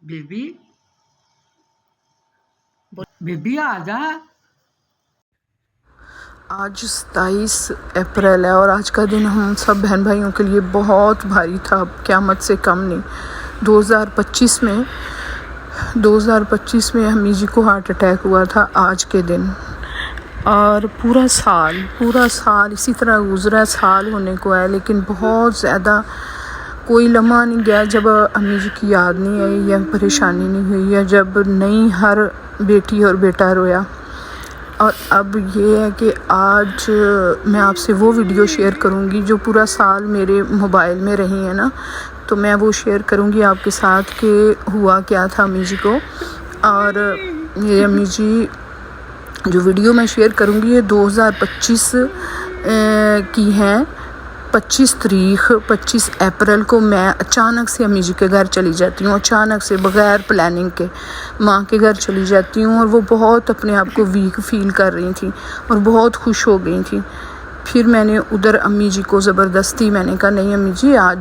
Baby baby आ जा। आज 27 अप्रैल है और आज का दिन हम सब बहन भाइयों के लिए बहुत भारी था, क़यामत से कम नहीं। 2025 में अम्मी जी को हार्ट अटैक हुआ था आज के दिन, और पूरा साल इसी तरह गुजरा। साल होने को है लेकिन बहुत ज़्यादा कोई लम्हा नहीं गया जब अम्मी जी की याद नहीं आई या परेशानी नहीं हुई या जब नहीं हर बेटी और बेटा रोया। और अब ये है कि आज मैं आपसे वो वीडियो शेयर करूँगी जो पूरा साल मेरे मोबाइल में रही है ना, तो मैं वो शेयर करूँगी आपके साथ कि हुआ क्या था अम्मी जी को। और ये अम्मी जी जो वीडियो मैं शेयर करूँगी ये 2025 की हैं। 25 अप्रैल को मैं अचानक से अम्मी जी के घर चली जाती हूँ, अचानक से बग़ैर प्लानिंग के माँ के घर चली जाती हूँ। और वो बहुत अपने आप को वीक फील कर रही थी और बहुत खुश हो गई थी। फिर मैंने उधर अम्मी जी को ज़बरदस्ती मैंने कहा नहीं अम्मी जी आज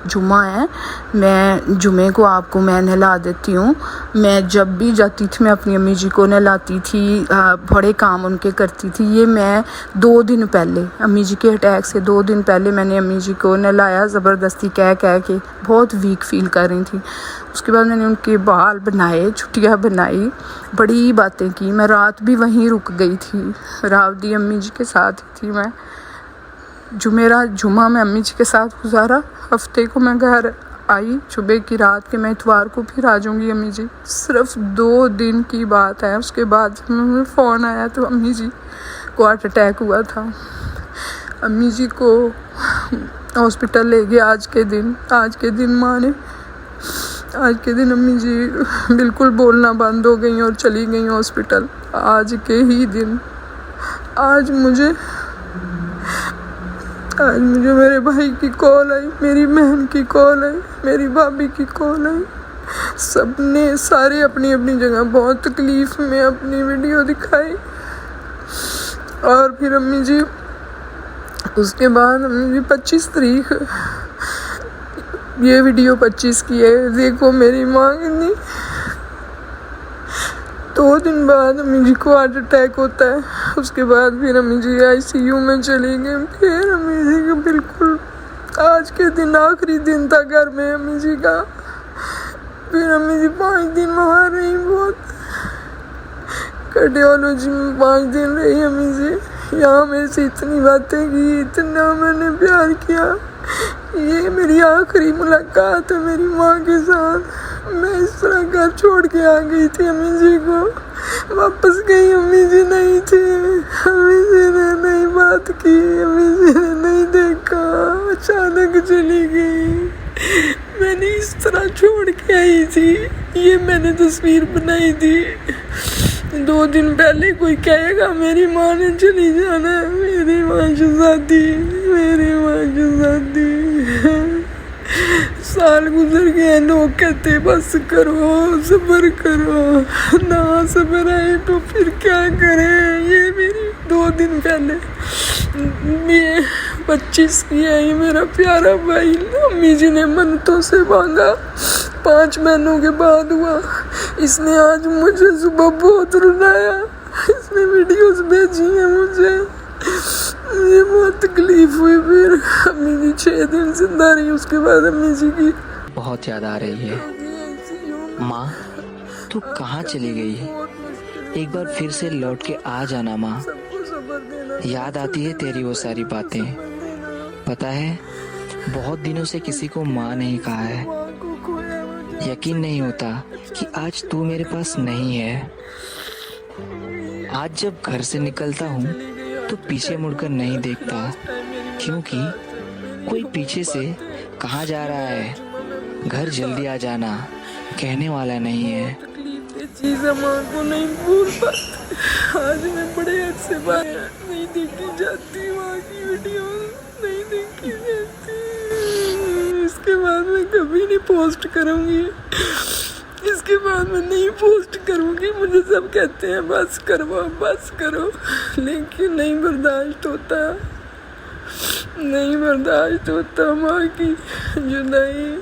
जुमा है, मैं जुमे को आपको मैं नहला देती हूँ। मैं जब भी जाती थी मैं अपनी अम्मी जी को नहलाती थी, बड़े काम उनके करती थी। ये मैं 2 दिन पहले अम्मी जी के अटैक से 2 दिन पहले मैंने अम्मी जी को नहलाया ज़बरदस्ती कह के, बहुत वीक फील कर रही थी। उसके बाद मैंने उनके बाल बनाए, छुट्टियाँ बनाई, बड़ी बातें की। मैं रात भी वहीं रुक गई थी, रावदी अम्मी जी के साथ ही थी मैं। जो मेरा जुमा मैं अम्मी जी के साथ गुजारा, हफ्ते को मैं घर आई सुबह की रात के, मैं इतवार को फिर आ जाऊँगी अम्मी जी। सिर्फ 2 दिन की बात है। उसके बाद मुझे फ़ोन आया तो अम्मी जी को हार्ट अटैक हुआ था। अम्मी जी को हॉस्पिटल ले गए आज के दिन माँ ने। आज के दिन अम्मी जी बिल्कुल बोलना बंद हो गई और चली गई हॉस्पिटल। आज के ही दिन आज मुझे मेरे भाई की कॉल आई, मेरी बहन की कॉल आई, मेरी भाभी की कॉल आई। सबने सारे अपनी अपनी जगह बहुत तकलीफ़ में अपनी वीडियो दिखाई। और फिर अम्मी जी उसके बाद अम्मी जी 25 तारीख, ये वीडियो 25 की है, देखो मेरी माँ कितनी। 2 दिन बाद अम्मी जी को हार्ट अटैक होता है। उसके बाद फिर अम्मी जी ICU में चली गई। फिर अम्मी जी का बिल्कुल आज के दिन आखिरी दिन था घर में अम्मी जी का। फिर अम्मी जी 5 दिन वहाँ रही, बहुत कार्डियोलॉजी में 5 दिन रही अम्मी जी। यहाँ मेरे से इतनी बातें की, इतना मैंने प्यार किया। ये मेरी आखिरी मुलाकात है मेरी माँ के साथ। मैं इस तरह घर छोड़ के आ गई थी अम्मी जी को। वापस गई अम्मी जी नहीं थी, अम्मी जी ने नहीं बात की, अम्मी जी ने नहीं देखा, अचानक चली गई। मैंने इस तरह छोड़ के आई थी। ये मैंने तस्वीर बनाई थी। 2 दिन पहले कोई कहेगा मेरी माँ ने चली जाना है, मेरी माँ शहज़ादी, मेरी माँ शहज़ादी। साल गुजर गए, लोग कहते बस करो, सब्र करो, ना सब्र आए तो फिर क्या करें। ये मेरी 2 दिन पहले ये 25 की है, ये मेरा प्यारा भाई अम्मी जी ने मन्नतों से मांगा, 5 महीनों के बाद हुआ। इसने आज मुझे सुबह बहुत रुलाया, इसने वीडियोस भेजी हैं मुझे बहुत तकलीफ हुई। फिर अम्मी जी 6 दिन जिंदा रही। उसके बाद अम्मी जी की बहुत याद आ रही है। माँ तू कहाँ चली गई? एक बार फिर से लौट के आ जाना माँ। याद आती है तेरी वो सारी बातें। पता है बहुत दिनों से किसी को माँ नहीं कहा है। यकीन नहीं होता कि आज तू मेरे पास नहीं है। आज जब घर से निकलता हूँ तो पीछे मुड़कर नहीं देखता, क्योंकि कोई पीछे से कहाँ जा रहा है, घर जल्दी आ जाना कहने वाला नहीं है। चीज़ें माँ को नहीं भूल पाती। आज मैं बड़े अच्छे बात नहीं देखी जाती, माँ की वीडियो नहीं देखी जाती। इसके बाद मैं कभी नहीं पोस्ट करूँगी, इसके बाद मैं नहीं पोस्ट करूँगी। मुझे सब कहते हैं बस करो, लेकिन नहीं बर्दाश्त होता माँ की जुदाई।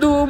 2